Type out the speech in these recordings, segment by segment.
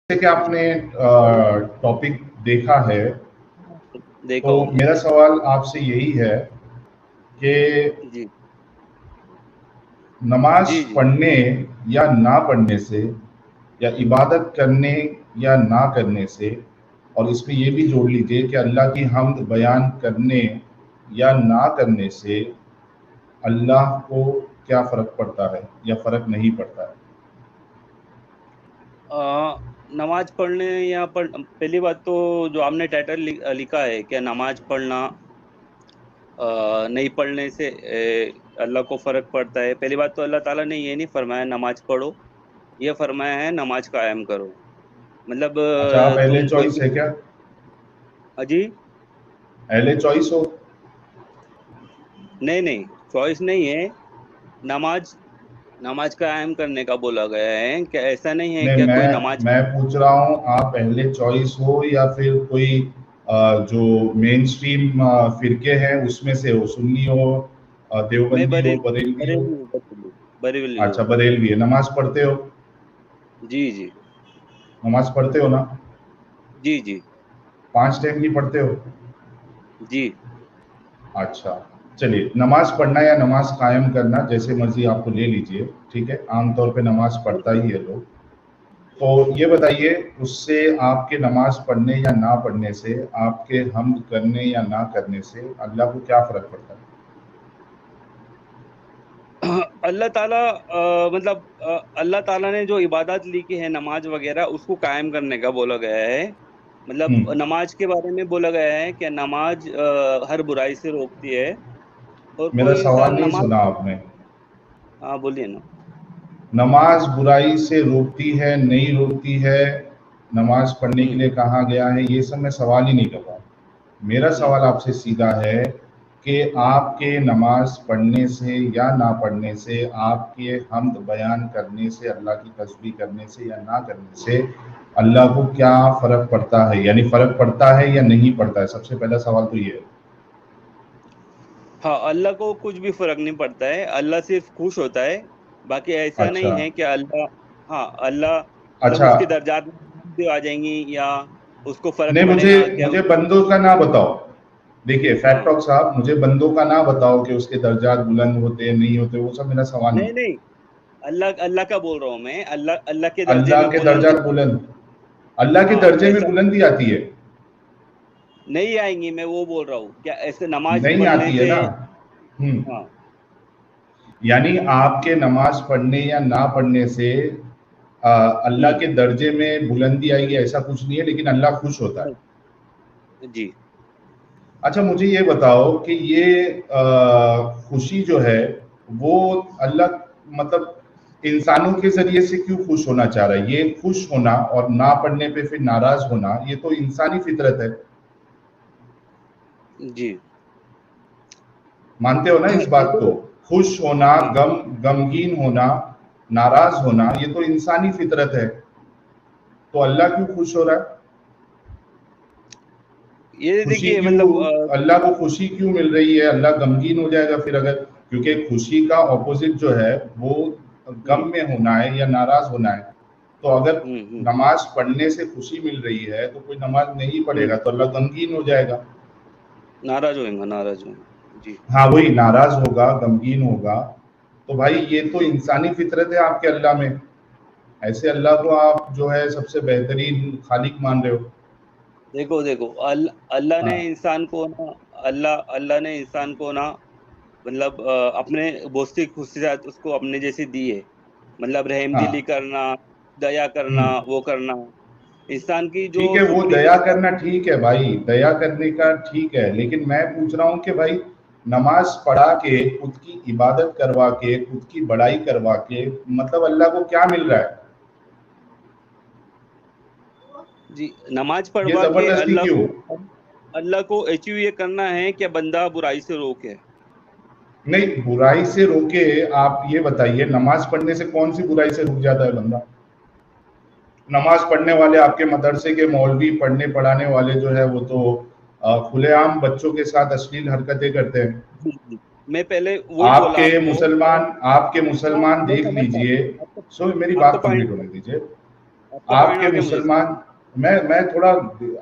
जैसे कि आपने टॉपिक देखा है, देखा तो हूँ मैं। मेरा सवाल आपसे यही है कि जी नमाज जी जी। पढ़ने या ना पढ़ने से, या इबादत करने या ना करने से, और इसमें ये भी जोड़ लीजिए कि अल्लाह की हम्द बयान करने या ना करने से अल्लाह को क्या फ़र्क पड़ता है या फ़र्क नहीं पड़ता है? नमाज पढ़ने या पहली बात तो जो आपने टाइटल लिखा है क्या नमाज पढ़ना नहीं पढ़ने से अल्लाह को फर्क पड़ता है। पहली बात तो अल्लाह ताला ने ये नहीं फरमाया नमाज पढ़ो, ये फरमाया है नमाज कायम करो। मतलब अच्छा, आप अहले तुम कोई चॉइस भी। है क्या? जी अहले चॉइस हो? नहीं नहीं, चॉइस नहीं है। नमाज नमाज कायम करने का बोला गया है, क्या ऐसा नहीं है नहीं, क्या कोई मैं नमाज। मैं पूछ रहा हूँ, आप पहले चॉइस हो या फिर कोई जो मेन स्ट्रीम फिरके हैं उसमें से हो, सुन्नी हो, मैं देवबंदी हो, बरेलवी हो? बरेली हूँ, बरेली अच्छा, हूँ। बरेलवी है। नमाज पढ़ते हो? जी जी नमाज पढ़ते हो ना? जी जी 5 टाइम की पढ़ते हो? जी। अच्छा, चलिए, नमाज पढ़ना या नमाज कायम करना जैसे मर्जी आपको ले लीजिए, ठीक है। आमतौर पे नमाज पढ़ता ही है लोग। तो ये बताइए, उससे आपके नमाज पढ़ने या ना पढ़ने से, आपके हम्द करने या ना करने से अल्लाह को क्या फ़र्क पड़ता है? अल्लाह ताला मतलब अल्लाह ताला ने जो इबादत लिखी है नमाज वगैरह उसको कायम करने का बोला गया है। मतलब हुँ, नमाज के बारे में बोला गया है कि नमाज हर बुराई से रोकती है। और मेरा कोई सवाल इंसान नहीं नमाज। सुना आपने। हाँ बोलिए ना। नमाज बुराई से रोकती है, नहीं रोकती है, नमाज पढ़ने के हम्म लिए कहा गया है, ये सब मैं सवाल ही नहीं कर रहा हूँ। मेरा हम्म सवाल आपसे सीधा है कि आपके नमाज पढ़ने से या ना पढ़ने से, आपके हम्द बयान करने से, अल्लाह की तस्बीह करने से या ना करने से अल्लाह को क्या फ़र्क पड़ता है? यानी फ़र्क पड़ता है या नहीं पड़ता है? सबसे पहला सवाल तो ये है। हाँ, अल्लाह को कुछ भी फर्क नहीं पड़ता है, अल्लाह सिर्फ खुश होता है। बाकी ऐसा नहीं अच्छा, है कि अल्लाह। हाँ, अल्लाह मतलब अच्छा। उसकी दर्जात में आ जाएंगी या उसको फर्क नहीं, मुझे पड़ेगा क्या मुझे बंदों का ना बताओ। देखिए, फैक्ट हाँ। टॉक साहब, मुझे बंदों का ना बताओ कि उसके दर्जात बुलंद होते हैं, नहीं होते, वो सब मेरा सवाल नहीं नहीं है। नहीं, अल्लाह अल्लाह का बोल रहा हूँ मैं, अल्लाह अल्लाह के दर्जे अल्लाह में के बुलंद। दर्जात बुलंद, अल्लाह के हाँ दर्जे में ऐसा बुलंदी आती है? नहीं आएंगी, मैं वो बोल रहा हूँ क्या ऐसे नमाज नहीं पढ़ने आती है से। ना? हम्म। हाँ यानी आपके नमाज पढ़ने या ना पढ़ने से अल्लाह हम्म के दर्जे में बुलंदी आएगी ऐसा कुछ नहीं है, लेकिन अल्लाह खुश होता है। जी। अच्छा, मुझे ये बताओ कि ये खुशी जो है, वो अल्लाह, मतलब इंसानों के ज़रिए से क्यों खुश होना चाह रहा है? ये खुश होना और ना पढ़ने पे फिर नाराज़ होना, ये तो इंसानी फितरत है। जी मानते हो ना इस बात देखो। को? खुश होना, हाँ, गमगीन होना, नाराज़ होना, ये तो इंसानी फितरत है। तो अल्लाह क्यों खुश हो रहा है? ये खुशी देखिए क्यों, मतलब अल्लाह को खुशी क्यों मिल रही है? अल्लाह गमगीन हो जाएगा फिर अगर, क्योंकि खुशी का ऑपोजिट जो है वो हम्म गम में होना है या नाराज होना है। तो अगर हम्म। नमाज पढ़ने से खुशी मिल रही है तो कोई नमाज नहीं हम्म, पढ़ेगा तो अल्लाह गमगीन हो जाएगा। नाराज होएगा, नाराज होएगा जी। हाँ, वही नाराज होगा, गमगीन होगा। तो भाई ये तो इंसानी फितरत है आपके अल्लाह में। ऐसे अल्लाह को आप जो है सबसे बेहतरीन खालिक मान रहे हो। देखो देखो, अल्लाह ने हाँ, इंसान को ना, अल्लाह अल्लाह ने इंसान को ना मतलब अपने बहुत सी खुशियात उसको अपने जैसी दी है। मतलब रहम दिली हाँ। करना, दया करना, हम्म। वो करना, इंसान की जो ठीक है, वो सुपड़ी दया जो। करना ठीक है भाई, दया करने का ठीक है, लेकिन मैं पूछ रहा हूँ कि भाई नमाज पढ़ा के, खुद की इबादत करवा के, खुद की बड़ाई करवा के, मतलब अल्लाह को क्या मिल रहा है? जी, नमाज ये पढ़वा के जबरदस्ती क्यों? अल्लाह को अचीव ये करना है कि बंदा बुराई से रोके। नहीं, बुराई से रोके। आप ये बताइए, नमाज पढ़ने से कौन सी बुराई से रुक जाता है बंदा? नमाज पढ़ने वाले आपके मदरसे के मौलवी, पढ़ने पढ़ाने वाले जो है वो तो खुलेआम बच्चों के साथ अश्लील हरकतें करते हैं। जी जी, मैं पहले वही बोला आपको। आपके हाँ, मुसलमान मैं देख समझता हूँ लीजिए। आपको। सो मेरी आपको बात पॉइंट। कंप्लीट होने दीजिए। आपका आपके पॉइंट आ गया मुझे। मुसलमान, मैं थोड़ा,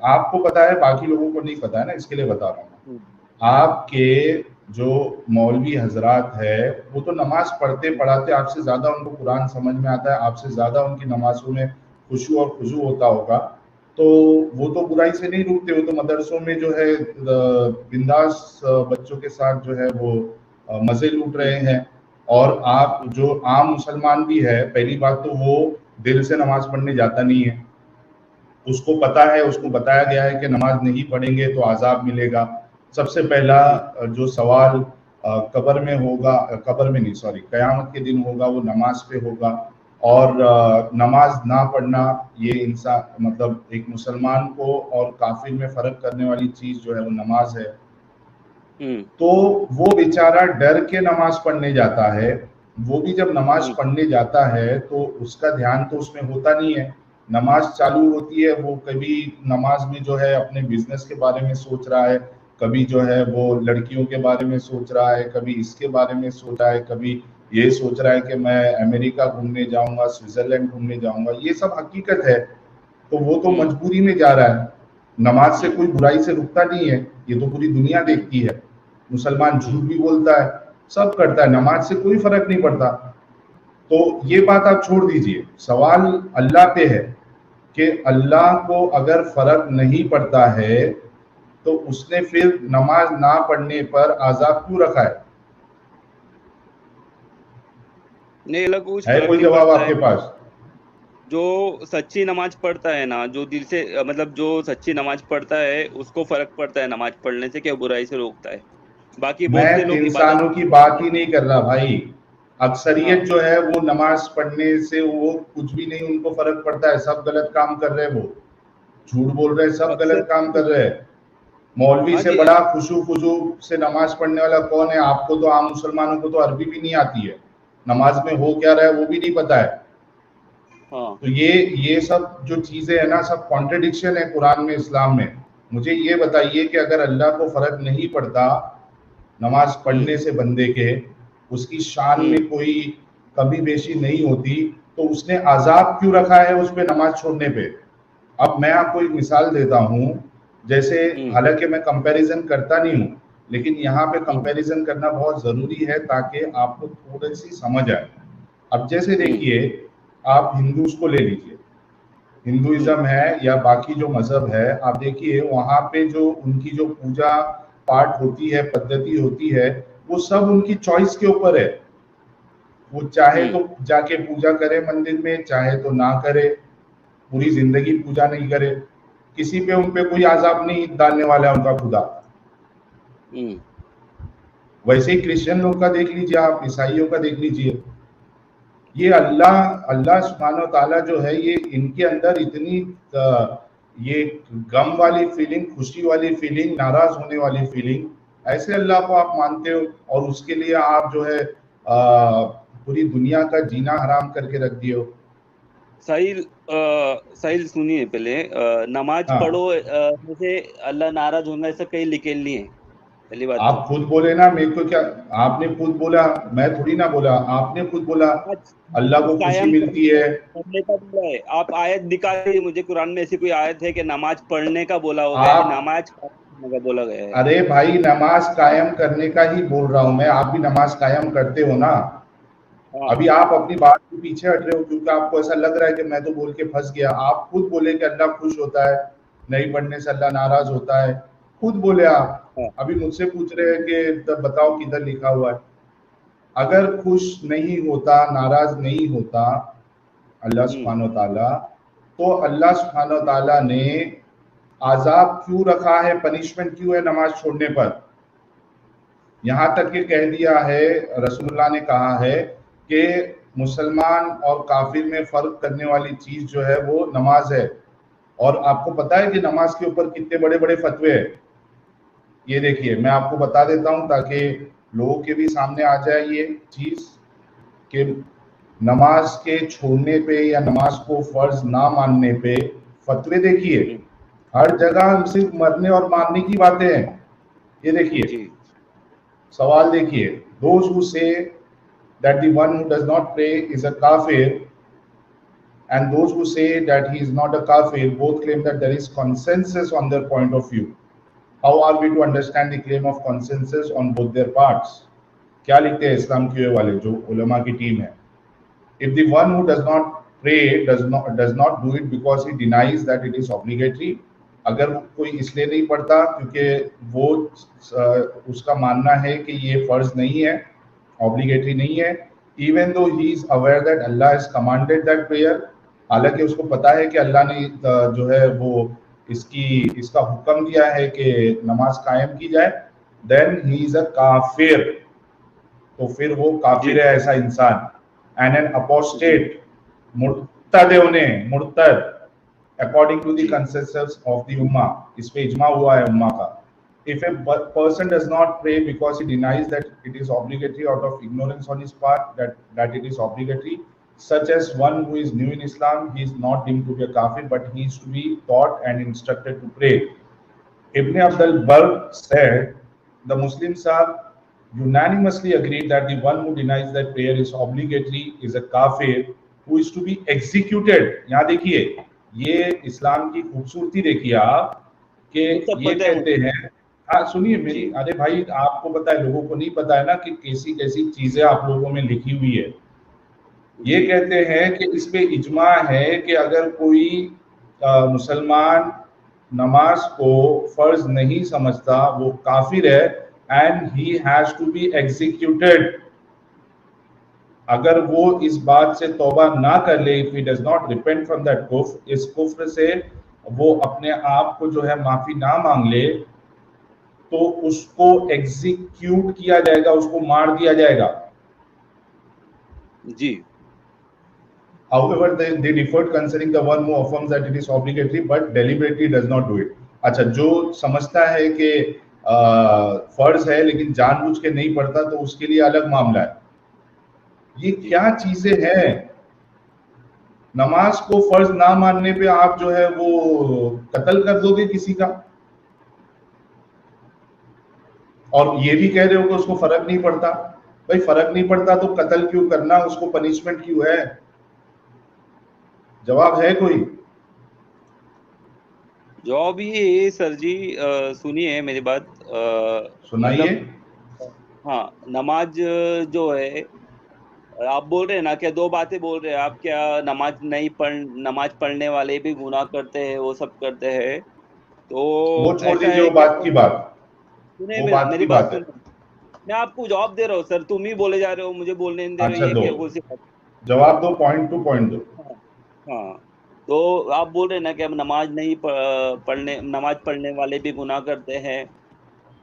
आपको पता है बाकी लोगों को नहीं पता है ना, इसके लिए बता रहा हूँ। आपके जो मौलवी हजरात है वो तो नमाज पढ़ते पढ़ाते आपसे ज्यादा उनको कुरान समझ में आता है, आपसे ज्यादा उनकी नमाजों में खुशू और खुजू होता होगा, तो वो तो बुराई से नहीं रुकते, वो तो मदरसों में जो है बिंदास बच्चों के साथ जो है वो मजे लूट रहे हैं। और आप जो आम मुसलमान भी है, पहली बात तो वो दिल से नमाज पढ़ने जाता नहीं है, उसको पता है, उसको बताया गया है कि नमाज नहीं पढ़ेंगे तो आजाब मिलेगा। सबसे पहला जो सवाल कब्र में होगा, कब्र में नहीं सॉरी, कयामत के दिन होगा, वो नमाज पे होगा। और नमाज ना पढ़ना ये इंसान मतलब एक मुसलमान को और काफिर में फर्क करने वाली चीज जो है वो नमाज है। तो वो बेचारा डर के नमाज पढ़ने जाता है, वो भी जब नमाज पढ़ने जाता है तो उसका ध्यान तो उसमें होता नहीं है। नमाज चालू होती है, वो कभी नमाज में जो है अपने बिजनेस के बारे में सोच रहा है, कभी जो है वो लड़कियों के बारे में सोच रहा है, कभी इसके बारे में सोच रहा है, कभी ये सोच रहा है कि मैं अमेरिका घूमने जाऊंगा, स्विट्जरलैंड घूमने जाऊंगा। ये सब हकीकत है, तो वो तो मजबूरी में जा रहा है। नमाज से कोई बुराई से रुकता नहीं है, ये तो पूरी दुनिया देखती है। मुसलमान झूठ भी बोलता है, सब करता है, नमाज से कोई फर्क नहीं पड़ता। तो ये बात आप छोड़ दीजिए, सवाल अल्लाह पे है कि अल्लाह को अगर फर्क नहीं पड़ता है तो उसने फिर नमाज ना पढ़ने पर आजाब क्यों रखा है? नहीं, अल्लाह को कुछ है फर्क कोई नहीं जवाब पड़ता आपके है। पास? जो सच्ची नमाज पढ़ता है ना, जो दिल से मतलब जो सच्ची नमाज पढ़ता है उसको फर्क पड़ता है नमाज पढ़ने से, क्या बुराई से रोकता है। बाकी बहुत से मैं लोग इबादत इंसानों की बात ही नहीं कर रहा भाई, अक्सरियत जो है वो नमाज पढ़ने से वो कुछ भी नहीं, उनको फर्क पड़ता है, सब गलत काम कर रहे हैं, वो झूठ बोल रहे हैं, सब गलत काम कर रहे हैं। मौलवी हाँ से जी। बड़ा खुशू खुशू से नमाज पढ़ने वाला कौन है? आपको तो, आम मुसलमानों को तो अरबी भी नहीं आती है, नमाज में हो क्या रहा है वो भी नहीं पता है। हाँ। तो ये सब जो चीजें है ना, सब कॉन्ट्रडिक्शन है कुरान में, इस्लाम में। मुझे ये बताइए कि अगर अल्लाह को फर्क नहीं पड़ता नमाज पढ़ने से बंदे के, उसकी शान में कोई कमी बेशी नहीं होती, तो उसने आजाब क्यों रखा है उस पे नमाज छोड़ने पे? अब मैं आपको एक मिसाल देता हूं, जैसे हालांकि मैं कंपैरिजन करता नहीं हूं, लेकिन यहाँ पे कंपैरिजन करना बहुत जरूरी है ताकि आपको थोड़ी सी समझ आए। अब जैसे देखिए, आप हिंदूज को ले लीजिए, हिंदुइज्म है या बाकी जो मजहब है, आप देखिए वहां पे जो उनकी जो पूजा पाठ होती है, पद्धति होती है, वो सब उनकी चॉइस के ऊपर है। वो चाहे तो जाके पूजा करे मंदिर में, चाहे तो ना करे, पूरी जिंदगी पूजा नहीं करे, किसी पे उन पे कोई आजाब नहीं डालने वाला है उनका खुदा। वैसे ही क्रिश्चियन लोग का देख लीजिए, आप ईसाइयों का देख लीजिए, ये अल्लाह अल्लाह सुब्हानो ताला जो है, ये इनके अंदर इतनी ये गम वाली फीलिंग, खुशी वाली फीलिंग, नाराज होने वाली फीलिंग, ऐसे अल्लाह को आप मानते हो और उसके लिए आप जो है पूरी दुनिया का जीना हराम करके रख दिए हो। साहिल सुनिए पहले, नमाज हाँ, पढ़ो जैसे अल्लाह नाराज होगा ऐसा कहीं लिखे नहीं है, पहली बात तो। आप खुद बोले ना, मेरे को क्या, आपने खुद बोला, मैं थोड़ी ना बोला, आपने खुद बोला नमाज अल्लाह नमाज को खुशी कायम मिलती है। करने का बोला है। आप आयत दिखा दीजिए मुझे, कुरान में ऐसी कोई आयत है कि नमाज पढ़ने का बोला हो गया है, आप, नमाज कायम करने का बोला गया है। अरे भाई नमाज कायम करने का ही बोल रहा हूं मैं, आप भी नमाज कायम करते हो ना। हाँ। अभी आप अपनी बात के पीछे हट रहे हो क्योंकि आपको ऐसा लग रहा है कि मैं तो बोल के फंस गया। आप खुद बोले कि अल्लाह खुश होता है, नहीं पढ़ने से अल्लाह नाराज होता है, खुद बोले आप। हाँ। अभी मुझसे पूछ रहे हैं कि तब बताओ किधर लिखा हुआ है। अगर खुश नहीं होता, नाराज नहीं होता अल्लाह सुब्हानो ताला, तो अल्लाह सुब्हानो ताला ने आजाब क्यों रखा है, पनिशमेंट क्यों है नमाज छोड़ने पर? यहाँ तक कि कह दिया है, रसूलुल्लाह ने कहा है कि मुसलमान और काफिर में फर्क करने वाली चीज जो है वो नमाज है। और आपको पता है कि नमाज के ऊपर कितने बड़े बड़े फतवे हैं? ये देखिए मैं आपको बता देता हूं ताकि लोगों के भी सामने आ जाए ये चीज कि नमाज के छोड़ने पे या नमाज को फर्ज ना मानने पे फतवे देखिए, हर जगह सिर्फ मरने और मारने की बातें हैं। ये देखिए सवाल देखिए, those who say that the one who does not pray is a kafir and those who say that he is not a kafir both claim that there is consensus on their point of view. How are we to understand the claim of consensus on both their parts? क्या लिखते हैं इस्लाम के वाले जो उलमा की team है? If the one who does not pray does not do it because he denies that it is obligatory, अगर कोई इसलिए नहीं पढ़ता क्योंकि वो उसका मानना है कि ये फर्ज नहीं है, ऑब्लिगेटरी नहीं है, even though he is aware that Allah has commanded that prayer, हालांकि उसको पता है कि अल्लाह ने जो है वो इसका हुक्म दिया है कि नमाज कायम की जाए, then he is a काफिर, तो फिर वो काफिर है ऐसा इंसान, and an apostate, मुर्तद उन्हें मुर्तद according to the consensus of the ummah, इस पे इजमा हुआ है उम्मा का. If a person does not pray because he denies that it is obligatory out of ignorance on his part that it is obligatory, such as one who is new in Islam, he is not deemed to be a kafir, but he is to be taught and instructed to pray. Ibn Abdul Barr said, the Muslims are unanimously agreed that the one who denies that prayer is obligatory is a kafir who is to be executed. यहाँ देखिए ये इस्लाम की खूबसूरती देखिए आप कि ये कहते हैं, हाँ सुनिए मेरी, अरे भाई आपको पता है, लोगों को नहीं पता है ना कि कैसी कैसी चीजें आप लोगों में लिखी हुई है. ये कहते हैं कि इस पे इजमा है कि अगर कोई मुसलमान नमाज को फर्ज नहीं समझता वो काफिर है, and he has to be executed. अगर वो इस बात से तौबा ना कर ले, if he does not repent from that कुफ्र, इस कुफ्र से वो अपने आप को जो है माफी ना मांग ले, तो उसको एग्जीक्यूट किया जाएगा, उसको मार दिया जाएगा. जी. However, they differed concerning the one who affirms that it is obligatory but deliberately does not do it. अच्छा, जो समझता है कि फर्ज है लेकिन जानबूझ के नहीं पढ़ता तो उसके लिए अलग मामला है. ये क्या चीजें हैं? नमाज को फर्ज ना मानने पे आप जो है वो कत्ल कर दोगे किसी का, और ये भी कह रहे हो कि उसको फर्क नहीं पड़ता. भाई फर्क नहीं पड़ता तो कत्ल क्यों करना, उसको पनिशमेंट क्यों है? जवाब है कोई? जवाब ये है सर जी, सुनिए मेरी बात, सुनाइए. हाँ, नमाज जो है, आप बोल रहे हैं ना, क्या दो बातें बोल रहे हैं आप, क्या नमाज पढ़ने वाले भी गुनाह करते हैं, वो सब करते हैं, तो वो छोड़ दीजिए वो बात की बात, सुने मेरी बात सुन. मैं आपको जवाब दे रहा हूँ सर, तुम ही बोले जा रहे हो, मुझे बोलने नहीं दे रहे हो. ये कौन सी बात? जवाब दो, पॉइंट टू पॉइंट दो. हाँ, तो आप बोल रहे हैं ना कि हम नमाज पढ़ने वाले भी गुनाह करते हैं,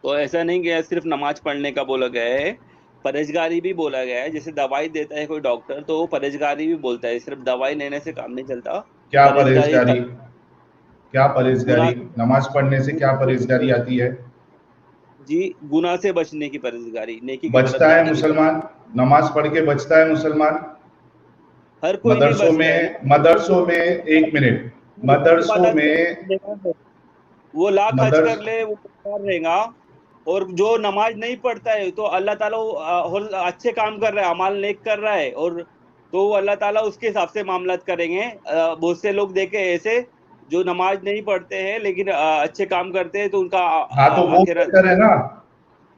तो ऐसा नहीं कि सिर्फ नमाज पढ़ने का बोला गया है, परहेजगारी भी बोला गया है. जैसे दवाई देता है कोई डॉक्टर तो वो परहेजगारी भी बोलता है, सिर्फ दवाई लेने से काम नहीं चलता. क्या परहेजगारी? क्या परहेजगारी? नमाज पढ़ने से क्या परहेजगारी आती है जी? गुनाह से बचने की परहेजगारी. नेकी की बचता है मुसलमान, नमाज पढ़ के बचता है मुसलमान. हर कोई मदरसों में एक मिनट, मदरसों में वो लाख खर्च कर ले वो रहेगा, और जो नमाज नहीं पढ़ता है तो अल्लाह ताला अच्छे काम कर रहा है, अमाल नेक कर रहा है, और तो अल्लाह ताला उसके हिसाब से मामलात करेंगे. बहुत से लोग देखे ऐसे जो नमाज नहीं पढ़ते हैं लेकिन अच्छे काम करते हैं, तो उनका हाँ तो वो बेहतर है ना.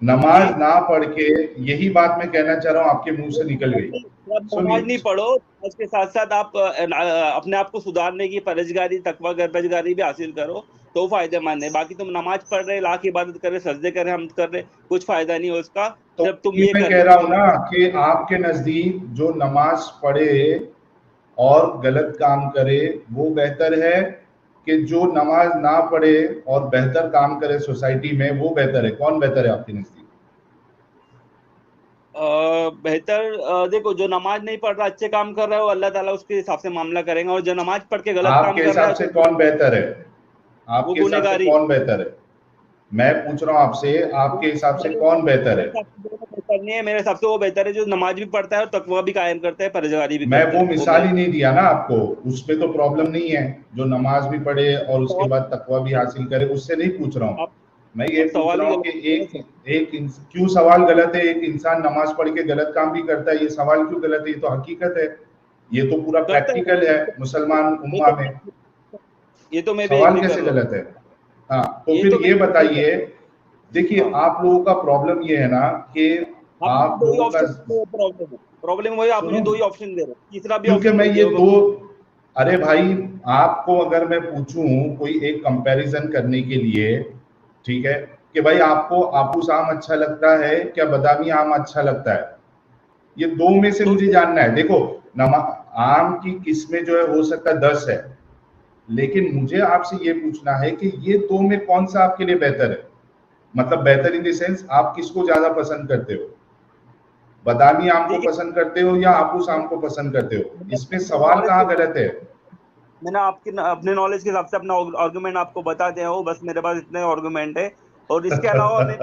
नमाज ना पढ़ के, यही बात मैं कहना चाह रहा हूँ, आपके मुंह से निकल गई. नमाज नहीं पढ़ो, उसके साथ साथ आप अपने आप को सुधारने की परहेजगारी, तकवा परहेजगारी भी हासिल करो तो फायदेमंद है. बाकी तुम नमाज पढ़ रहे, लाख इबादत कर रहे, सजदे कर रहे, हम कर रहे, कुछ फायदा नहीं है उसका. तो जब तुम ये मैं कह रहा हूँ ना कि आपके नजदीक जो नमाज पढ़े और गलत काम करे वो बेहतर है कि जो नमाज ना पढ़े और बेहतर काम करे सोसाइटी में, वो बेहतर है? कौन बेहतर है आपके नजदीक? बेहतर देखो, जो नमाज नहीं पढ़ रहा अच्छे काम कर रहा है वो अल्लाह ताला उसके हिसाब से मामला करेगा, और जो नमाज पढ़ के गलत काम कर रहा है से कौन बेहतर है? आपके हिसाब से कौन बेहतर है? मैं पूछ रहा हूँ आपसे, आपके हिसाब से कौन बेहतर है? नहीं है, मेरे हिसाब से वो बेहतर है जो नमाज भी पढ़ता है और तकवा भी कायम करता है, परहेजगारी भी. मैं वो मिसाल ही नहीं दिया ना आपको, उस पे तो प्रॉब्लम नहीं है. जो नमाज भी पढ़े और उसके बाद तकवा भी हासिल करे, उससे नहीं पूछ रहा हूँ. मैं ये पूछ रहा हूँ कि क्यों सवाल गलत है? एक इंसान नमाज पढ़ के गलत काम भी करता है, ये सवाल क्यों गलत है? ये तो हकीकत है, ये तो पूरा प्रैक्टिकल है मुसलमान उम्मा में। ये तो मैं भी सवाल एग्री कैसे कर रहा हूं। गलत है? हाँ, तो ये फिर तो मैं ये भी agree कर बताइए, देखिए हाँ। आप लोगों का प्रॉब्लम ये है ना कि आप मुझे आप दो ही लोगों का, ऑप्शन दे रहे हो, प्रॉब्लम है, प्रॉब्लम वही, आप मुझे सुनो, दो ही ऑप्शन दे रहे हो, तीसरा भी क्योंकि ऑप्शन मैं दीजिए ये वो दो, अरे भाई आपको अगर मैं पूछूं कोई एक कंपैरिजन करने के लिए, ठीक है, कि भाई आपको आपूस आम अच्छा लगता है क्या बादामी आम अच्छा लगता है, ये दो में से तो मुझे जानना है। देखो नमा आम की किस्में जो है हो सकता है 10 है, लेकिन मुझे आपसे ये पूछना है कि ये दो में कौन सा आपके लिए बेहतर है, मतलब बेहतर इन द सेंस आप किसको ज्यादा पसंद करते हो, बादामी आम को देखिए, पसंद करते हो या आपूस आम को पसंद करते हो? इसमें अपने सवाल नॉलेज के कहाँ हिसाब गलत है? मैंने आपके अपने नॉलेज के हिसाब से अपना आर्गुमेंट आपको बता दिया हो, बस मेरे पास इतने आर्गुमेंट है, और इसके अलावा मैं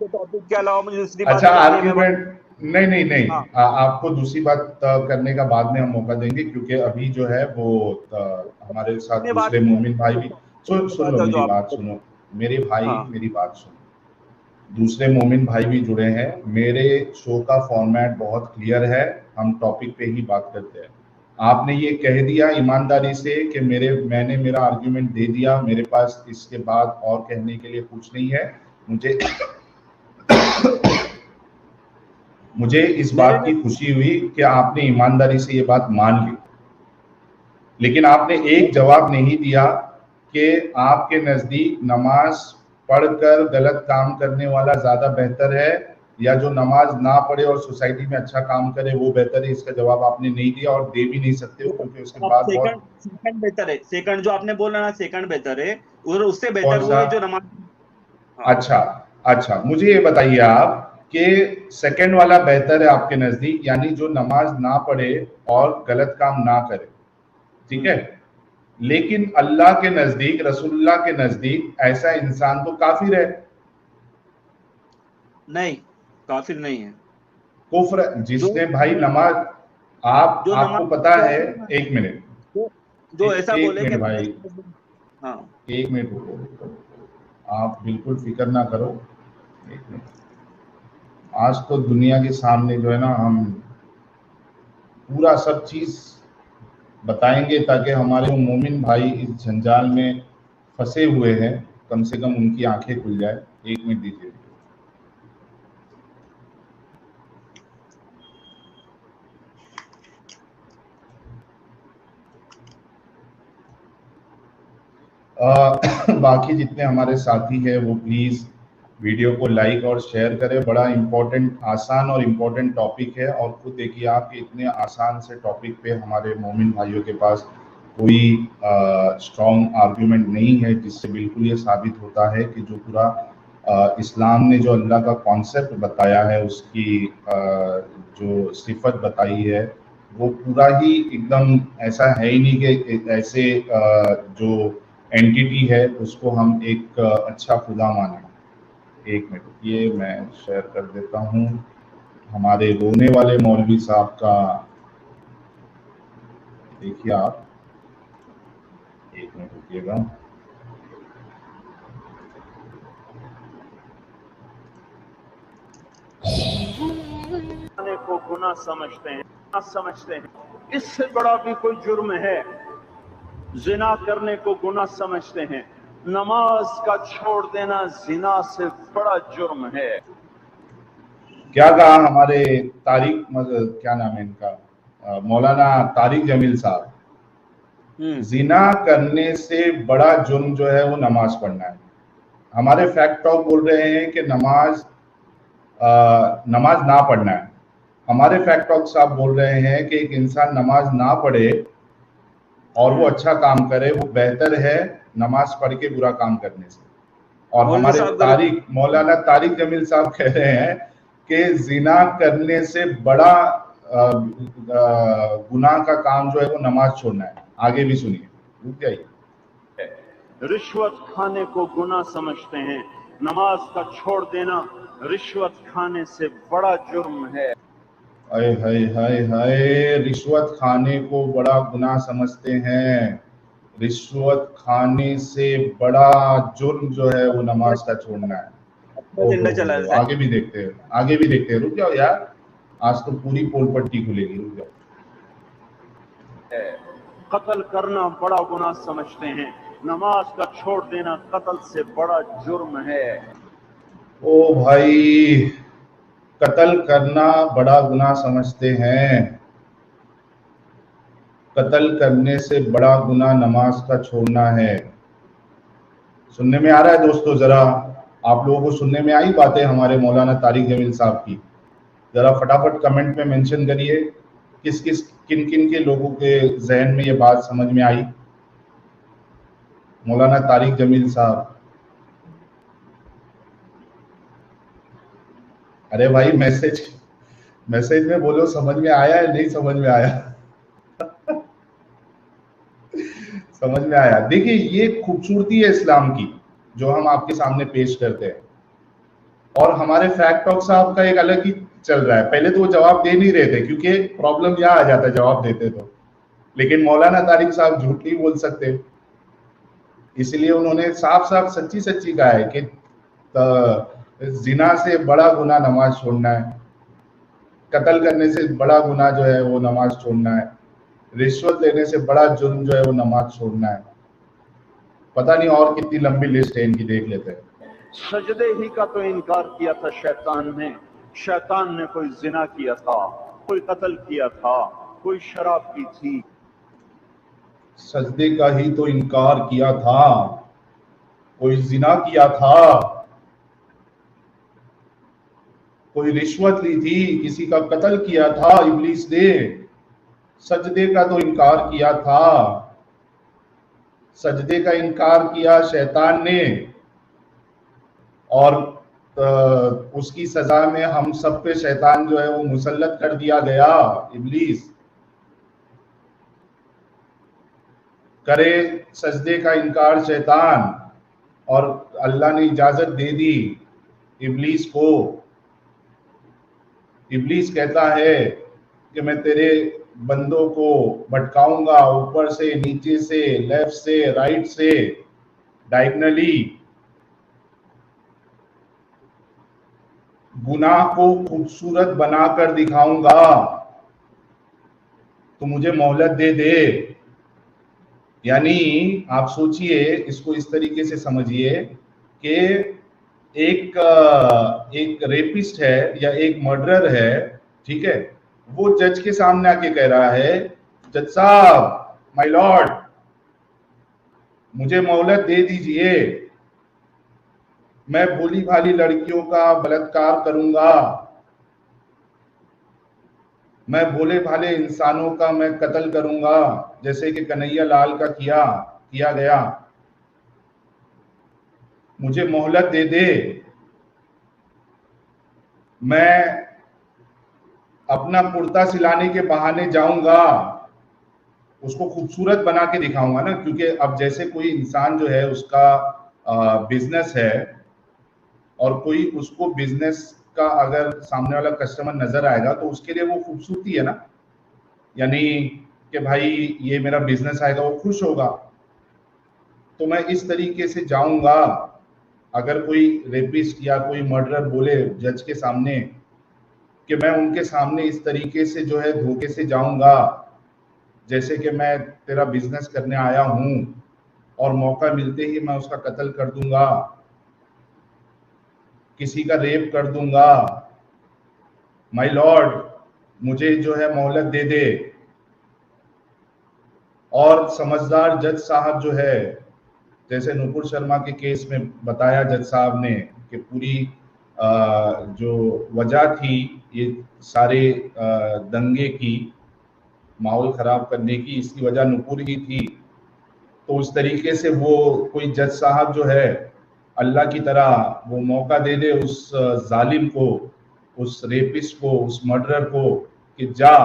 टॉपिक के अलावा मुझे दूसरी बात अच्छा करनी है, मैं आर्ग्यूमेंट, नहीं नहीं नहीं, हाँ। आपको दूसरी बात करने का बाद में हम मौका देंगे, क्योंकि अभी जो है वो हमारे साथ मैं बात दूसरे मोमिन भाई भी, सुन लो बताता हूँ जो मेरी आप बात सुनो, मेरे भाई हाँ। मेरी बात सुनो, दूसरे मोमिन भाई भी जुड़े हैं, मेरे शो का फॉर्मेट बहुत क्लियर है, हम टॉपिक पे ही बात करते हैं। आपने ये कह दिया ईमानदारी से कि मैंने मेरा आर्ग्यूमेंट दे दिया, मेरे पास इसके बाद और कहने के लिए कुछ नहीं है। मुझे इस मेरे बात में की खुशी हुई कि आपने ईमानदारी से ये बात मान ली, लेकिन आपने एक जवाब नहीं दिया कि आपके नजदीक नमाज पढ़कर गलत काम करने वाला ज्यादा बेहतर है या जो नमाज ना पढ़े और सोसाइटी में अच्छा काम करे वो बेहतर है। इसका जवाब आपने नहीं दिया और दे भी नहीं सकते हो, क्योंकि उसके आप बाद सेकंड बहुत, सेकंड बेहतर है, सेकंड जो आपने बोला ना, सेकंड बेहतर है, और उससे कौन बेहतर वो सा? है जो नमाज हाँ। अच्छा, अच्छा मुझे ये बताइए आप कि सेकंड वाला बेहतर है आपके नजदीक, यानी जो नमाज ना पढ़े और गलत काम ना करे, ठीक है, हम्म। लेकिन अल्लाह के नजदीक, रसूलुल्लाह के नजदीक ऐसा इंसान तो काफिर है। नहीं, काफिर नहीं है। कुफ्र जो जिसने भाई नमाज, आप जो आपको नमाज पता है, पढ़े ना, एक मिनट, जो जो ऐसा एक बोले कि मिनट नमाज भाई, हाँ। एक मिनट रुको, आप बिल्कुल फिक्र ना करो, एक मिनट। आज तो दुनिया के सामने जो है ना हम पूरा सब चीज बताएंगे, ताकि हमारे वो मोमिन भाई इस जंजाल में फंसे हुए हैं, कम से कम उनकी आंखें खुल जाए। एक मिनट दीजिए। बाकी जितने हमारे साथी हैं वो प्लीज वीडियो को लाइक और शेयर करें, बड़ा इम्पोर्टेंट, आसान और इम्पोर्टेंट टॉपिक है, और खुद देखिए आप कि इतने आसान से टॉपिक पे हमारे मोमिन भाइयों के पास कोई स्ट्रॉन्ग आर्ग्यूमेंट नहीं है, जिससे बिल्कुल ये साबित होता है कि जो पूरा इस्लाम ने जो अल्लाह का कॉन्सेप्ट बताया है, उसकी जो सिफत बताई है, वो पूरा ही एकदम ऐसा है ही नहीं कि ऐसे जो एंटिटी है उसको हम एक अच्छा खुदा माने। एक मिनट, ये मैं शेयर कर देता हूँ हमारे रोने वाले मौलवी साहब का, देखिए आप, एक मिनट रुकिएगा। को गुनाह समझते हैं, समझते हैं इससे बड़ा भी कोई जुर्म है, जिना करने को गुनाह समझते हैं, नमाज का छोड़ देना जिना से बड़ा जुर्म है। क्या कहा हमारे तारिक, क्या नाम है इनका, मौलाना तारिक जमील साहब, जिना करने से बड़ा जुर्म जो है वो नमाज पढ़ना है। हमारे फैक्ट टॉक बोल रहे हैं कि नमाज ना पढ़ना है, हमारे फैक्ट टॉक साहब बोल रहे हैं कि एक इंसान नमाज ना पढ़े और वो अच्छा काम करे, वो बेहतर है नमाज पढ़ के बुरा काम करने से। और मौलवी हमारे साहब गलत तारिक, मौलाना तारिक जमील साहब कह रहे हैं कि जिना करने से बड़ा गुनाह का काम जो है वो नमाज छोड़ना है। आगे भी सुनिए, रुक जाइए। रिश्वत खाने को गुनाह समझते हैं, नमाज का छोड़ देना रिश्वत खाने से बड़ा जुर्म है। हाय हाय हाय हाय, रिश्वत खाने को बड़ा गुनाह समझते हैं, रिश्वत खाने से बड़ा जुर्म जो है वो नमाज का छोड़ना है। अपना ओहो झंडा चला हो, जाए। आगे भी देखते हैं, आगे भी देखते हैं, रुक जाओ यार, आज तो पूरी पोल पट्टी खुलेगी, रुक जाओ। है। कत्ल करना बड़ा गुनाह समझते हैं, नमाज का छोड़ देना कत्ल से बड़ा जुर्म है। ओ भाई, कत्ल करना बड़ा गुनाह समझते हैं, कत्ल करने से बड़ा गुनाह नमाज का छोड़ना है। सुनने में आ रहा है दोस्तों? जरा आप लोगों को सुनने में आई बातें हमारे मौलाना तारिक जमील साहब की? जरा फटाफट कमेंट में मेंशन करिए किस किस किन किन के लोगों के जहन में ये बात समझ में आई। मौलाना तारिक जमील साहब, अरे भाई मैसेज मैसेज में बोलो समझ में आया है नहीं समझ में आया? समझ में आया। देखिए, ये खूबसूरती है इस्लाम की जो हम आपके सामने पेश करते हैं। और हमारे फैक्ट टॉक साहब का एक अलग ही चल रहा है। पहले तो वो जवाब दे नहीं रहे थे क्योंकि प्रॉब्लम यहाँ आ जाता है जवाब देते तो, लेकिन मौलाना तारिक साहब झूठ नहीं बोल सकते, इसलिए उन्होंने साफ साफ सच्ची सच्ची कहा है कि जिना से बड़ा गुनाह नमाज छोड़ना है, कत्ल करने से बड़ा गुनाह जो है वो नमाज छोड़ना है, रिश्वत लेने से बड़ा जुर्म जो है वो नमाज छोड़ना है। पता नहीं और कितनी लंबी लिस्ट है इनकी, देख लेते हैं। सजदे ही का तो इनकार किया था शैतान ने कोई जिना किया था, कोई कत्ल किया था, कोई शराब की थी। सजदे का ही तो इनकार किया था, कोई जिना किया था, कोई रिश्वत ली थी, किसी का कत्ल किया था इब्लीस ने। सजदे का तो इनकार किया था, सजदे का इनकार किया शैतान ने, और उसकी सजा में हम सब पे शैतान जो है वो मुसल्लत कर दिया गया, इब्लीस। करे सजदे का इनकार शैतान और अल्लाह ने इजाजत दे दी इब्लीस को। इब्लीस कहता है कि मैं तेरे बंदों को भटकाऊंगा ऊपर से, नीचे से, लेफ्ट से, राइट से, डायगनली। गुनाह को खूबसूरत बनाकर दिखाऊंगा, तो मुझे मोहलत दे दे। यानी आप सोचिए, इसको इस तरीके से समझिए कि एक रेपिस्ट है या एक मर्डरर है, ठीक है, वो जज के सामने आके कह रहा है, जज साहब, माय लॉर्ड, मुझे मोहलत दे दीजिए, मैं भोली भाली लड़कियों का बलात्कार करूंगा, मैं भोले भाले इंसानों का मैं कत्ल करूंगा, जैसे कि कन्हैया लाल का किया गया, मुझे मोहलत दे दे, मैं अपना कुर्ता सिलाने के बहाने जाऊंगा, उसको खूबसूरत बना के दिखाऊंगा ना। क्योंकि अब जैसे कोई इंसान जो है उसका बिजनेस है और कोई उसको बिजनेस का अगर सामने वाला कस्टमर नजर आएगा तो उसके लिए वो खूबसूरती है ना, यानी कि भाई ये मेरा बिजनेस आएगा, वो खुश होगा। तो मैं इस तरीके से जाऊंगा, अगर कोई रेपिस्ट या कोई मर्डरर बोले जज के सामने कि मैं उनके सामने इस तरीके से जो है धोखे से जाऊंगा, जैसे कि मैं तेरा बिजनेस करने आया हूं और मौका मिलते ही मैं उसका कत्ल कर दूंगा, किसी का रेप कर दूंगा, माय लॉर्ड मुझे जो है मोहलत दे दे। और समझदार जज साहब जो है, जैसे नुपुर शर्मा के केस में बताया जज साहब ने कि पूरी जो वजह थी ये सारे दंगे की, माहौल खराब करने की, इसकी वजह नुपुर ही थी। तो उस तरीके से वो कोई जज साहब जो है अल्लाह की तरह वो मौका दे दे उस जालिम को, उस रेपिस्ट को, उस मर्डरर को कि जा,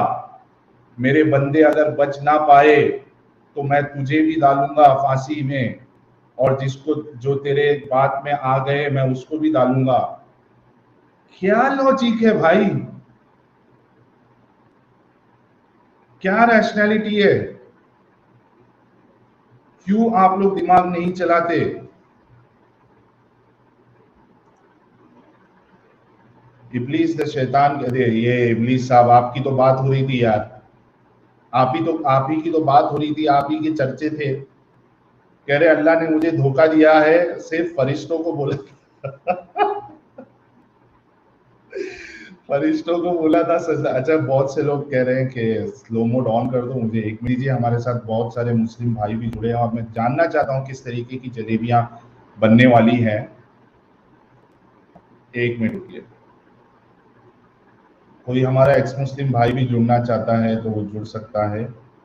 मेरे बंदे अगर बच ना पाए तो मैं तुझे भी डालूंगा फांसी में, और जिसको जो तेरे बात में आ गए मैं उसको भी डालूंगा। क्या लॉजिक है भाई, क्या रैशनैलिटी है? क्यों आप लोग दिमाग नहीं चलाते? इब्लीस द शैतान, अरे ये इब्लीस साहब आपकी तो बात हो रही थी यार, आप ही की तो बात हो रही थी, आप ही के चर्चे थे, कह रहे अल्लाह ने मुझे धोखा दिया है, सिर्फ फरिश्तों को बोला फरिश्तों को बोला था सजदा। अच्छा, बहुत से लोग कह रहे हैं कि स्लो मोड ऑन कर दो, मुझे एक मिनट दीजिए। हमारे साथ बहुत सारे मुस्लिम भाई भी जुड़े हैं और मैं जानना चाहता हूं किस तरीके की जलेबियां बनने वाली हैं। एक मिनट रुकिए। कोई हमारा एक्स मुस्लिम भाई भी जुड़ना चाहता है तो वो जुड़ सकता है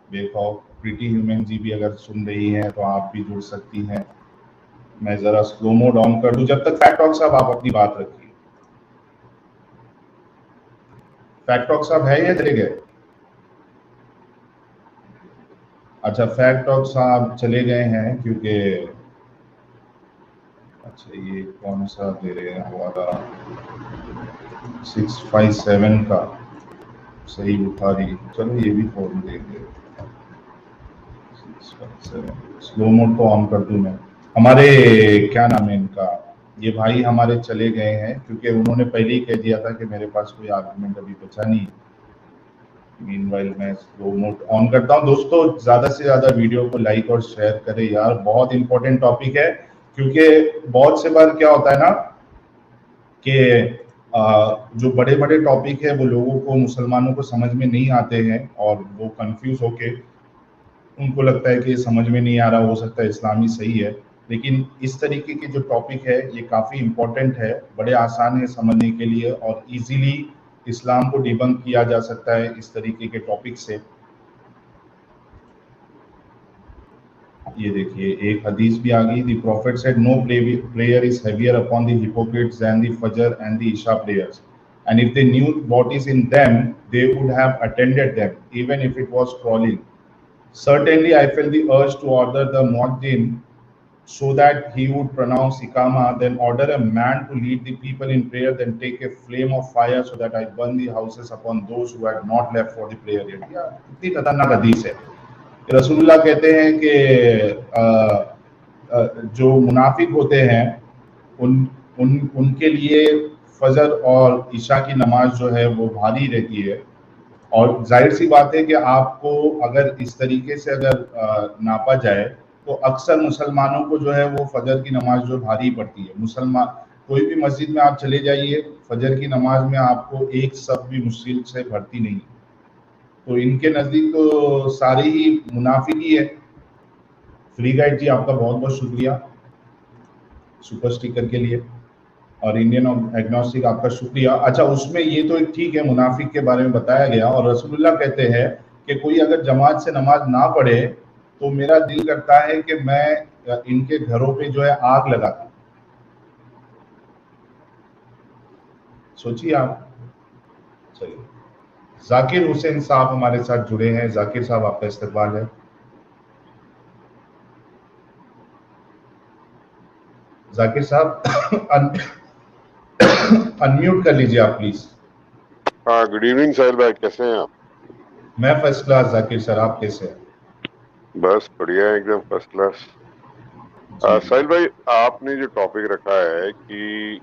बेखौफ। प्रीटी ह्यूमन जी भी अगर सुन रही हैं तो आप भी जुड़ सकती हैं। मैं जरा स्लो मोड ऑन कर दूं, जब तक फैक्ट टॉक साहब आप अपनी बात रखिए। फैक्ट टॉक साहब है या चले गए? अच्छा, फैक्ट टॉक साहब चले गए हैं क्योंकि अच्छा ये कौन सा दे रहे हैं हमारा 657 का सही बुखारी, चलो ये भी फोन देंगे। 657 स्लो मोड तो ऑन कर दूं मैं। हमारे क्या नाम है इनका, ये भाई हमारे चले गए हैं क्योंकि उन्होंने पहले ही कह दिया था कि मेरे पास कोई आर्गुमेंट अभी बचा नहीं। मीनवाइल मैं स्लो मोड ऑन करता हूं। दोस्तों ज्यादा से ज्यादा वीडियो को लाइक और शेयर करें यार, बहुत इंपॉर्टेंट टॉपिक है। क्योंकि बहुत से बार क्या होता है ना कि जो बड़े बड़े टॉपिक है वो लोगों को, मुसलमानों को समझ में नहीं आते हैं और वो कंफ्यूज होके उनको लगता है कि समझ में नहीं आ रहा, हो सकता है इस्लामी सही है। लेकिन इस तरीके के जो टॉपिक है ये काफ़ी इम्पोर्टेंट है, बड़े आसान है समझने के लिए और इजीली इस्लाम को डिबंक किया जा सकता है इस तरीके के टॉपिक से। ये देखिए एक हदीस भी आ गई, the prophet said no prayer is heavier upon the hypocrites than the Fajr and the Isha prayers and if they knew what is in them they would have attended them even if it was crawling. Certainly, I felt the urge to order the muezzin so that he would pronounce Iqama, then order a man to lead the people in prayer, then take a flame of fire so that I burn the houses upon those who had not left for the prayer yet. यार कितनी खतरनाक हदीस है। रसूलुल्लाह कहते हैं कि जो मुनाफिक होते हैं उनके लिए फजर और ईशा की नमाज जो है वो भारी रहती है। और जाहिर सी बात है कि आपको अगर इस तरीके से अगर नापा जाए तो अक्सर मुसलमानों को जो है वो फजर की नमाज जो भारी पड़ती है। मुसलमान कोई भी मस्जिद में आप चले जाइए, फजर की नमाज में आपको एक सब भी मुश्किल से भरती नहीं। तो इनके नज़दीक तो सारे ही मुनाफिक ही है। फ्री गाइड जी आपका बहुत बहुत शुक्रिया सुपर स्टिकर के लिए, और इंडियन एग्नोस्टिक आपका शुक्रिया। अच्छा, उसमें ये तो ठीक है, मुनाफिक के बारे में बताया गया और रसूलुल्लाह कहते हैं कि कोई अगर जमात से नमाज ना पढ़े तो मेरा दिल करता है कि मैं इनके घरों पे जो है आग लगाता। सोचिए आप। चलिए, जाकिर हुसैन साहब हमारे साथ जुड़े हैं। जाकिर साहब आपका इस्तकबाल है। जाकिर साहब अनम्यूट कर लीजिए आप प्लीज। हाँ, गुड इवनिंग साहिल भाई, कैसे हैं आप? मैं फर्स्ट क्लास जाकिर सर, आप कैसे हैं? बस बढ़िया, एकदम फर्स्ट क्लास। साहिल भाई, आपने जो टॉपिक रखा है कि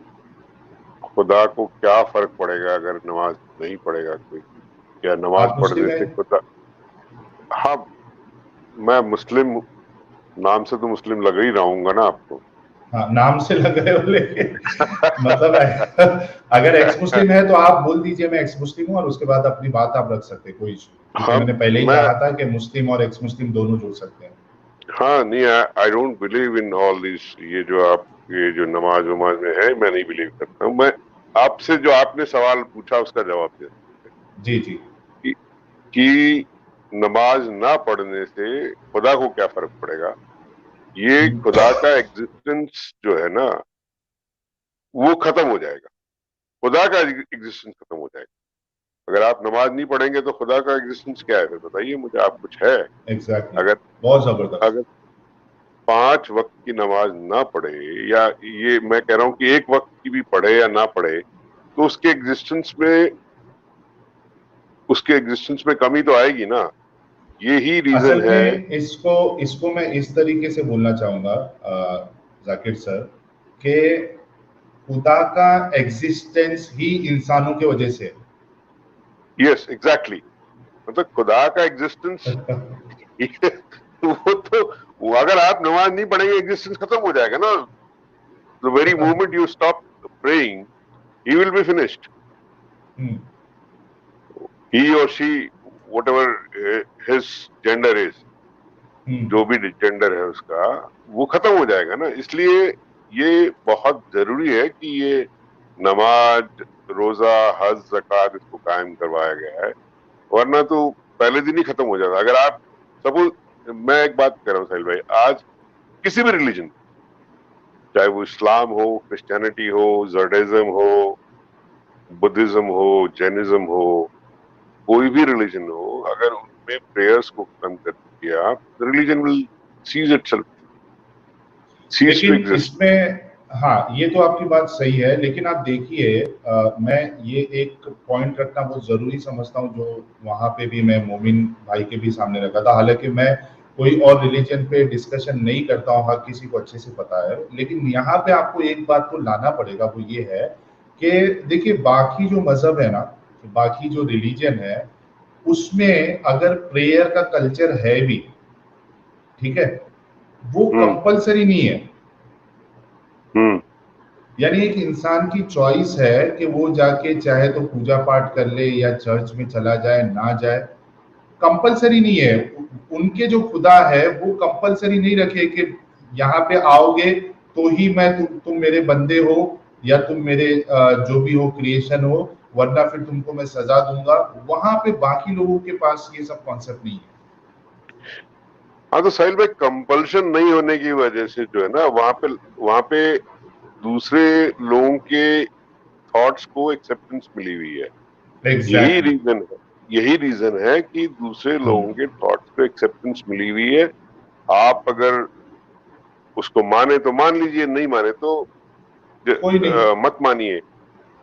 खुदा को क्या फर्क पड़ेगा अगर नमाज नहीं पढ़ेगा कोई, या नमाज पढ़ने से खुदा। हाँ, मैं मुस्लिम, नाम से तो मुस्लिम लग ही रहूंगा ना आपको। हाँ, नाम से लग रहे हो लेकिन मतलब अगर एक्स मुस्लिम है तो आप बोल दीजिए मैं एक्स मुस्लिम हूँ और उसके बाद अपनी बात आप रख सकते हैं, कोई इशू। हाँ, मैंने पहले ही कहा था कि मुस्लिम और एक्स मुस्लिम दोनों जुड़ सकते हैं। हाँ नहीं, I don't believe in all this. ये जो नमाज वमाज में है, मैं नहीं बिलीव करता हूँ। मैं आपसे जो आपने सवाल पूछा उसका जवाब दे जी जी कि नमाज ना पढ़ने से खुदा को क्या फर्क पड़ेगा। ये खुदा का एग्जिस्टेंस जो है ना वो खत्म हो जाएगा, खुदा का एग्जिस्टेंस खत्म हो जाएगा। अगर आप नमाज नहीं पढ़ेंगे तो खुदा का एग्जिस्टेंस क्या है, फिर बताइए मुझे। आप कुछ है? एग्जैक्टली, अगर बहुत जबरदस्त। अगर 5 वक्त की नमाज ना पढ़े, या ये मैं कह रहा हूं कि 1 वक्त की भी पढ़े या ना पढ़े, तो उसके एग्जिस्टेंस में कमी तो आएगी ना। यही रीजन है। इसको मैं इस तरीके से बोलना चाहूंगा जाकिर सर कि खुदा का एग्जिस्टेंस ही इंसानों की वजह से। Yes, exactly. मतलब खुदा का एग्जिस्टेंस वो अगर आप नमाज नहीं पढ़ेंगे एग्जिस्टेंस खत्म हो जाएगा ना। The very moment you stop praying he will be finished, he और she whatever his gender is, जो भी जेंडर है उसका, वो खत्म हो जाएगा ना। इसलिए ये बहुत जरूरी है कि ये नमाज, रोजा, हज, ज़कात इसको कायम करवाया गया है, वरना तो पहले दिन ही खत्म हो जाता। अगर आप सपोज, मैं एक बात कह रहा हूँ साहिल भाई, आज किसी भी रिलीजन, चाहे वो इस्लाम हो, क्रिश्चियनिटी हो, जर्डिज्म हो, बुद्धिज्म हो, जैनिज्म हो, कोई भी रिलीजन हो, अगर उनमें प्रेयर्स को खत्म कर दिया, religion will cease itself, cease to लेकिन एग्जिस्ट। इसमें, हाँ ये तो आपकी बात सही है, लेकिन आप देखिए, मैं ये एक पॉइंट रखना बहुत जरूरी समझता हूँ, जो वहां पे भी मैं मोमिन भाई के भी सामने रखा था। हालांकि मैं कोई और रिलीजन पे डिस्कशन नहीं करता हूँ, हर किसी को अच्छे से पता है, लेकिन यहाँ पे आपको एक बात तो लाना पड़ेगा, वो ये है कि देखिए बाकी जो मजहब है ना, बाकी जो रिलीजन है, उसमें अगर प्रेयर का कल्चर है भी, ठीक है, वो कंपलसरी नहीं है। यानी एक इंसान की चॉइस है कि वो जाके चाहे तो पूजा पाठ कर ले या चर्च में चला जाए, ना जाए, कंपलसरी नहीं है। उनके जो खुदा है वो कंपलसरी नहीं रखे कि यहाँ पे आओगे तो ही मैं तुम मेरे बंदे हो, या तुम मेरे जो भी हो क्रिएशन हो, वरना फिर तुमको मैं सजा दूंगा। वहां पे बाकी लोगों के पास ये सब कॉन्सेप्ट नहीं है। हाँ, तो साहिल भाई कंपल्शन नहीं होने की वजह से जो है ना, वहां पे दूसरे लोगों के थॉट्स को एक्सेप्टेंस मिली हुई है। Exactly. यही रीजन है कि दूसरे लोगों के थॉट्स को एक्सेप्टेंस मिली हुई है। आप अगर उसको माने तो मान लीजिए, नहीं माने तो कोई नहीं। मत मानिए।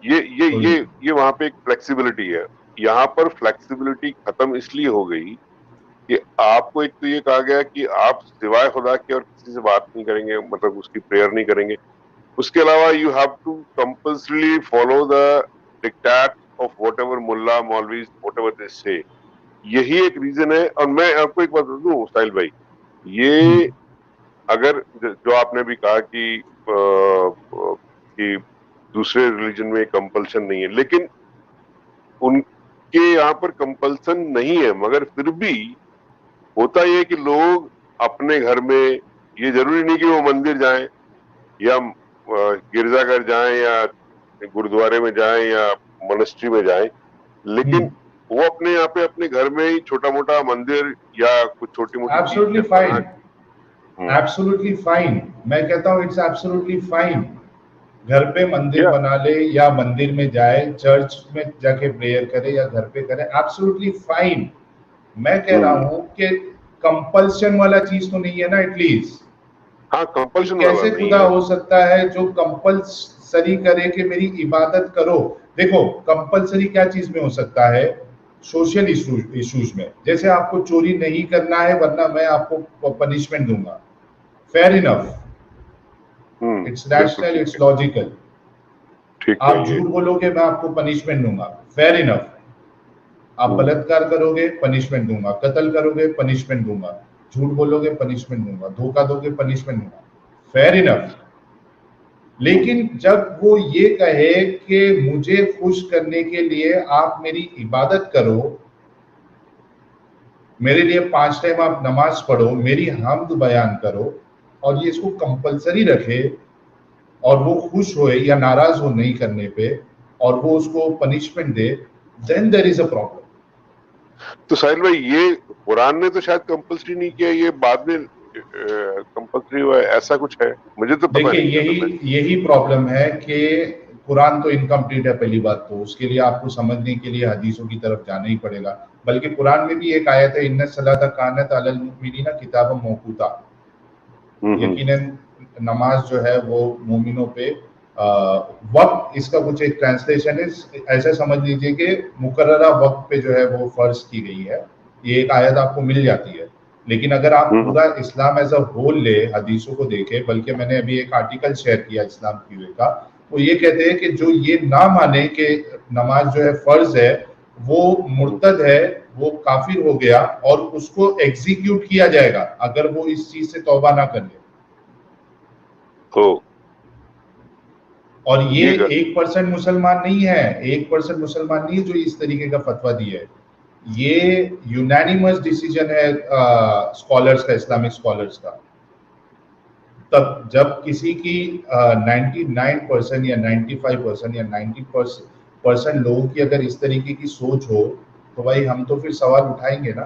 ये वहां पे एक फ्लेक्सिबिलिटी है। यहाँ पर फ्लेक्सिबिलिटी खत्म इसलिए हो गई कि आपको एक तो ये कहा गया कि आप सिवाय खुदा के और किसी से बात नहीं करेंगे, मतलब उसकी प्रेयर नहीं करेंगे। उसके अलावा you have to compulsorily follow the dictate of whatever मुल्ला मौलवीज व्हाटएवर दे से। यही एक रीजन है। और मैं आपको एक बात बता दूं साहिल भाई, ये अगर जो आपने भी कहा कि दूसरे रिलीजन में कंपल्सन नहीं है, लेकिन उनके यहाँ पर कंपल्सन नहीं है, मगर फिर भी होता ये कि लोग अपने घर में, ये जरूरी नहीं कि वो मंदिर जाएं या गिरजाघर जाएं या गुरुद्वारे में जाएं या मोनेस्ट्री में जाएं, लेकिन वो अपने यहाँ पे अपने घर में ही छोटा मोटा मंदिर या कुछ छोटी मोटी एब्सोल्युटली फाइन, एब्सोल्युटली फाइन। मैं कहता हूँ इट्स एब्सोल्युटली फाइन। घर पे मंदिर बना ले या मंदिर में जाए, चर्च में जाके प्रेयर करे या घर पे करे, एब्सोल्युटली फाइन। मैं कह रहा हूँ कि कंपल्शन वाला चीज तो नहीं है ना एटलीस्ट। हाँ, कंपल्शन कैसे खुदा हो सकता है जो कंपल्सरी करे कि मेरी इबादत करो? देखो कंपल्सरी क्या चीज में हो सकता है? सोशल इश्यूज में, जैसे आपको चोरी नहीं करना है वरना मैं आपको पनिशमेंट दूंगा, fair enough, it's rational, it's logical. आप झूठ बोलोगे मैं आपको पनिशमेंट दूंगा, फेयर इनफ। आप बलात्कार करोगे पनिशमेंट दूंगा, कत्ल करोगे पनिशमेंट दूंगा, झूठ बोलोगे पनिशमेंट दूंगा, धोखा दोगे पनिशमेंट दूंगा, फेयर इनफ। लेकिन जब वो ये कहे कि मुझे खुश करने के लिए आप मेरी इबादत करो, मेरे लिए 5 टाइम आप नमाज पढ़ो, मेरी हम्द बयान करो, और ये इसको कंपलसरी रखे और वो खुश होए या नाराज हो नहीं करने पे और वो उसको पनिशमेंट दे, then there is a problem. तो साहिल भाई ये कुरान ने तो शायद कंपल्सरी नहीं किया, ये बाद में कंपल्सरी हुआ है, ऐसा कुछ है? मुझे तो पता नहीं। देखिए यही प्रॉब्लम है कि कुरान तो इनकम्प्लीट है पहली बात, तो उसके लिए आपको समझने के लिए हदीसों की तरफ जाना ही पड़ेगा। बल्कि कुरान में भी एक आयत है, इन्ना सलाता कानत अलल मुमिनीना किताबम मौकूता, यकीनन नमाज जो है वो मोमिनों पे वक्त, इसका कुछ एक ट्रांसलेशन है, ऐसा समझ लीजिए कि मुकर्ररा वक्त पे जो है वो फर्ज की गई है। ये एक आयत आपको मिल जाती है। लेकिन अगर आप पूरा इस्लाम एज अ होल ले, हदीसों को देखें, बल्कि मैंने अभी एक आर्टिकल शेयर किया इस्लाम की वे का, वो ये कहते हैं कि जो ये ना माने कि नमाज जो है फर्ज है, वो मुर्तद है, वो काफिर हो गया और उसको एग्जीक्यूट किया जाएगा अगर वो इस चीज से तौबा ना कर ले। तो और ये 1% मुसलमान नहीं है, 1% मुसलमान नहीं है जो इस तरीके का फतवा दिया है। ये यूनानिमस डिसीजन है स्कॉलर्स का, इस्लामिक स्कॉलर्स का। तब जब किसी की 99% या 95% या 90% लोगों की अगर इस तरीके की सोच हो तो भाई हम तो फिर सवाल उठाएंगे ना।